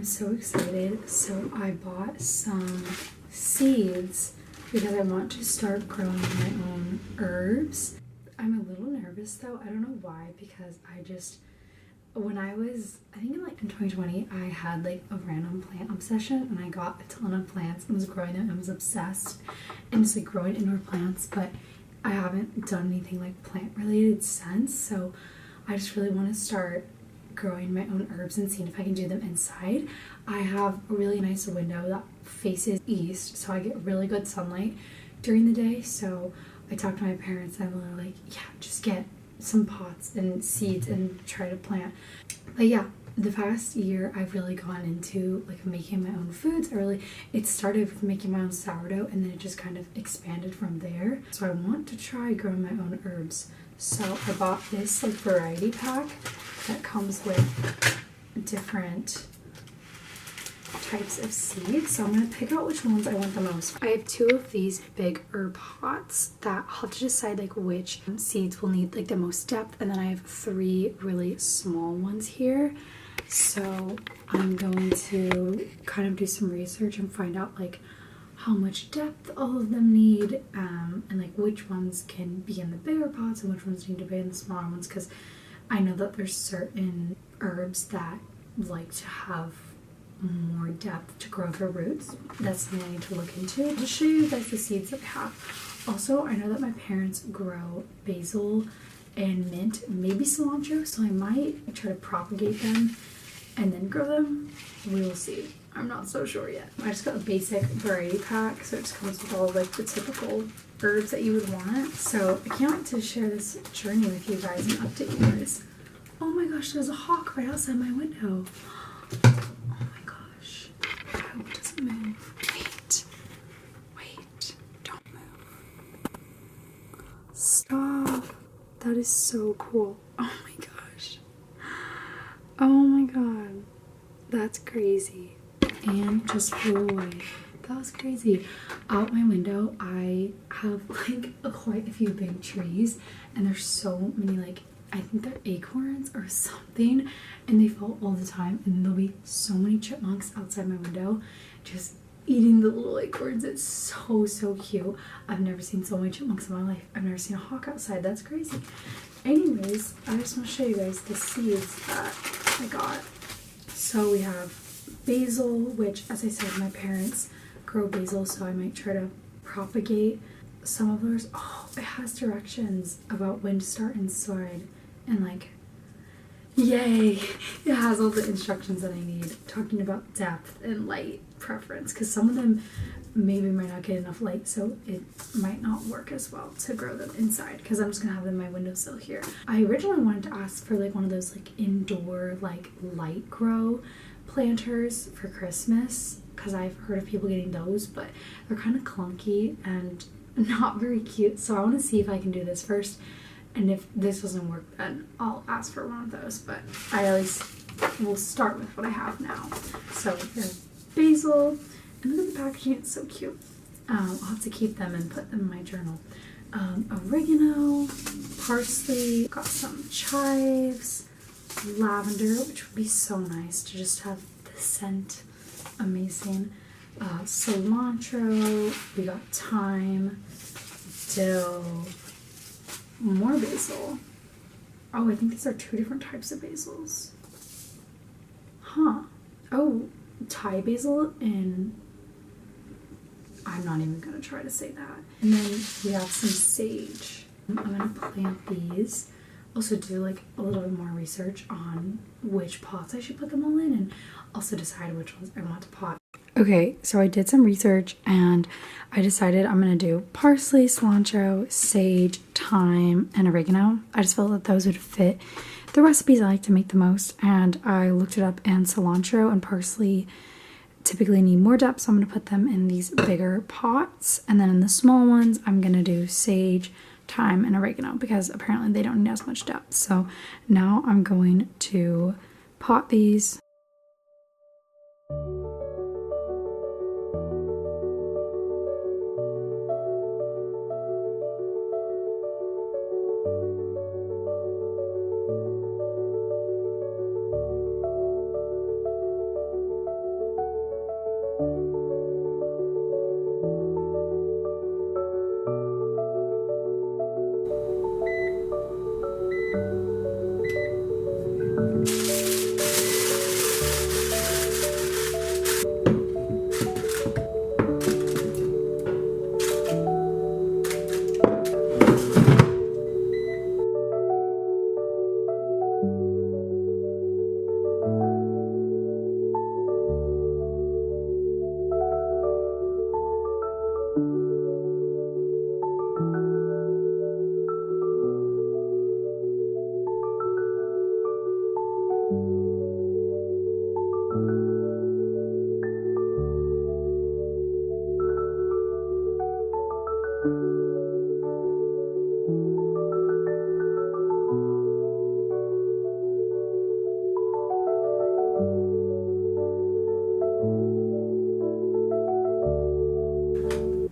I'm so excited. So I bought some seeds because I want to start growing my own herbs. I'm a little nervous though. I don't know why, because when I think in 2020, I had like a random plant obsession and I got a ton of plants and was growing them and was obsessed and just like growing indoor plants, but I haven't done anything like plant related since. So I just really want to start growing my own herbs and seeing if I can do them inside. I have a really nice window that faces east, so I get really good sunlight during the day. So I talked to my parents and I'm like, yeah, just get some pots and seeds and try to plant. But yeah, the past year I've really gone into like making my own foods. It started with making my own sourdough and then it just kind of expanded from there. So I want to try growing my own herbs. So I bought this like variety pack that comes with different types of seeds. So I'm going to pick out which ones I want the most. I have 2 of these big herb pots that I'll have to decide like which seeds will need like the most depth, and then I have 3 really small ones here. So I'm going to kind of do some research and find out like how much depth all of them need, and like which ones can be in the bigger pots and which ones need to be in the smaller ones, because I know that there's certain herbs that like to have more depth to grow their roots. That's something I need to look into. I'll just show you guys the seeds that I have. Also, I know that my parents grow basil and mint, maybe cilantro, so I might try to propagate them and then grow them. We will see. I'm not so sure yet. I just got a basic variety pack, so it just comes with all like the typical herbs that you would want. So I can't wait to share this journey with you guys and update you guys. Oh my gosh, there's a hawk right outside my window. Oh my gosh. I hope it doesn't move. Wait, don't move. Stop. That is so cool. Oh my gosh. Oh my god. That's crazy. And just flew away. That was crazy. Out my window, I have like quite a few big trees, and there's so many like, I think they're acorns or something, and they fall all the time, and there'll be so many chipmunks outside my window just eating the little acorns. It's so cute. I've never seen so many chipmunks in my life. I've never seen a hawk outside. That's crazy. Anyways, I just want to show you guys the seeds that I got. So we have basil, which, as I said, my parents grow basil, so I might try to propagate some of those. Oh, it has directions about when to start inside, and like, yay, it has all the instructions that I need, talking about depth and light preference, because some of them maybe might not get enough light, so it might not work as well to grow them inside, because I'm just gonna have them in my windowsill here. I originally wanted to ask for like one of those like indoor like light grow planters for Christmas, because I've heard of people getting those, but they're kind of clunky and not very cute. So I want to see if I can do this first, and if this doesn't work, then I'll ask for one of those, but I at least will start with what I have now. So here's basil, and look at the packaging, it's so cute. I'll have to keep them and put them in my journal. Oregano, parsley, got some chives, lavender, which would be so nice to just have the scent. Amazing. Cilantro, we got thyme, dill, more basil. Oh, I think these are 2 different types of basils. Huh. Oh, Thai basil, and I'm not even gonna try to say that. And then we have some sage. I'm gonna plant these. Also do like a little bit more research on which pots I should put them all in, and also decide which ones I want to pot. Okay, so I did some research and I decided I'm gonna do parsley, cilantro, sage, thyme, and oregano. I just felt that those would fit the recipes I like to make the most, and I looked it up, and cilantro and parsley typically need more depth, so I'm gonna put them in these bigger pots, and then in the small ones I'm gonna do sage, thyme, and oregano, because apparently they don't need as much depth. So now I'm going to pot these.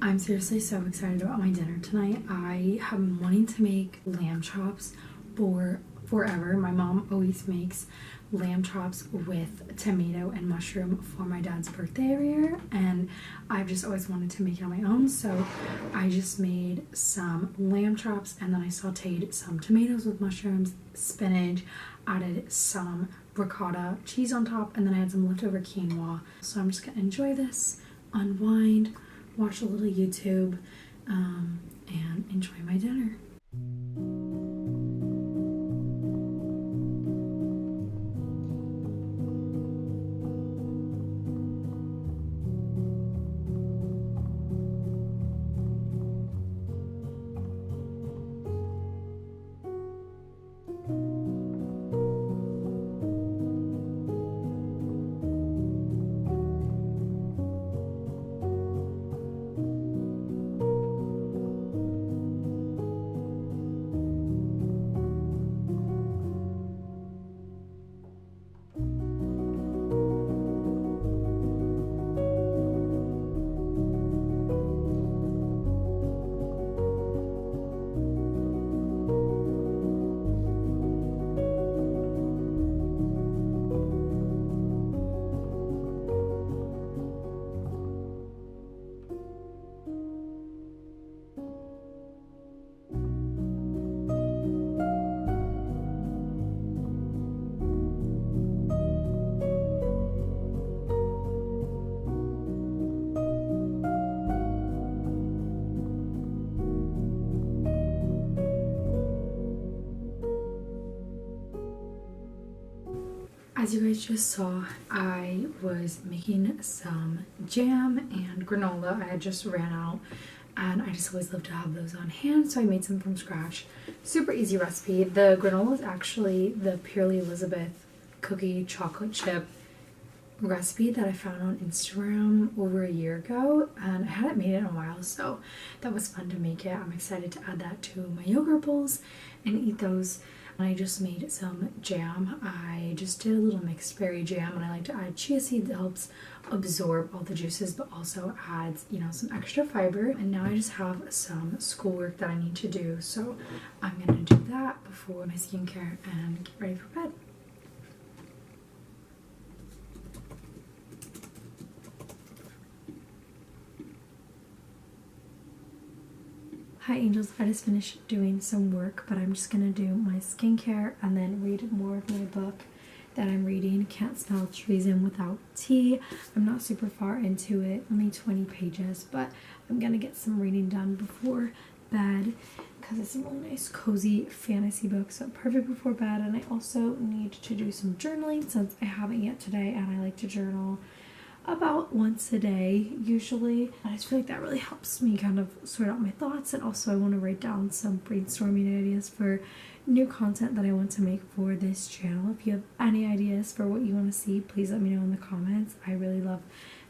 I'm seriously so excited about my dinner tonight. I have been wanting to make lamb chops for forever. My mom always makes lamb chops with tomato and mushroom for my dad's birthday every year, and I've just always wanted to make it on my own. So I just made some lamb chops, and then I sauteed some tomatoes with mushrooms, spinach, added some ricotta cheese on top, and then I had some leftover quinoa. So I'm just gonna enjoy this, unwind, watch a little YouTube, and enjoy my dinner. As you guys just saw, I was making some jam and granola. I had just ran out, and I just always love to have those on hand, so I made some from scratch. Super easy recipe. The granola is actually the Purely Elizabeth cookie chocolate chip recipe that I found on Instagram over a year ago, and I hadn't made it in a while, so that was fun to make it. I'm excited to add that to my yogurt bowls and eat those. I just made some jam. I just did a little mixed berry jam, and I like to add chia seed that helps absorb all the juices but also adds, you know, some extra fiber. And now I just have some schoolwork that I need to do, so I'm gonna do that before my skincare and get ready for bed. Hi angels, I just finished doing some work, but I'm just gonna do my skincare and then read more of my book that I'm reading, Can't Smell Treason Without Tea. I'm not super far into it, only 20 pages, but I'm gonna get some reading done before bed because it's a really nice cozy fantasy book, so perfect before bed. And I also need to do some journaling since I haven't yet today, and I like to journal about once a day usually. I just feel like that really helps me kind of sort out my thoughts, and also I want to write down some brainstorming ideas for new content that I want to make for this channel. If you have any ideas for what you want to see, please let me know in the comments. I really love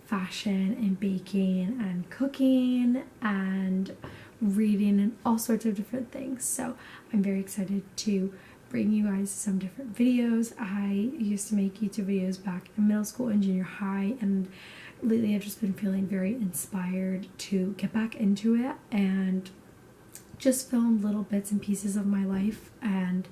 fashion and baking and cooking and reading and all sorts of different things, so I'm very excited to bring you guys some different videos. I used to make YouTube videos back in middle school and junior high, and lately I've just been feeling very inspired to get back into it and just film little bits and pieces of my life and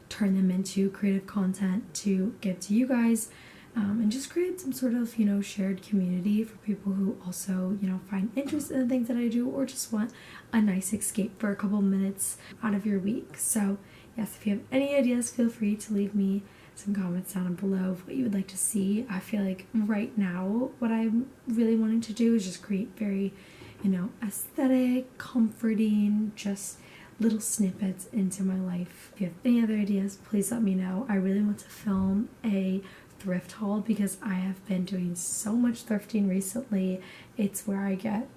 turn them into creative content to give to you guys, and just create some sort of, you know, shared community for people who also, you know, find interest in the things that I do or just want a nice escape for a couple minutes out of your week. So yes, if you have any ideas, feel free to leave me some comments down below of what you would like to see. I feel like right now what I'm really wanting to do is just create very, you know, aesthetic, comforting, just little snippets into my life. If you have any other ideas, please let me know. I really want to film a thrift haul because I have been doing so much thrifting recently. It's where I get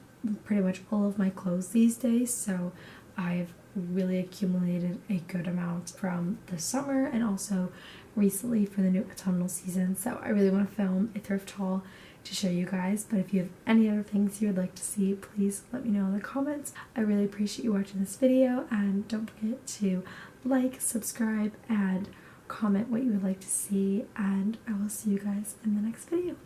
pretty much all of my clothes these days, so I've really accumulated a good amount from the summer and also recently for the new autumnal season. So I really want to film a thrift haul to show you guys, but if you have any other things you would like to see, please let me know in the comments. I really appreciate you watching this video, and don't forget to like, subscribe, and comment what you would like to see, and I will see you guys in the next video.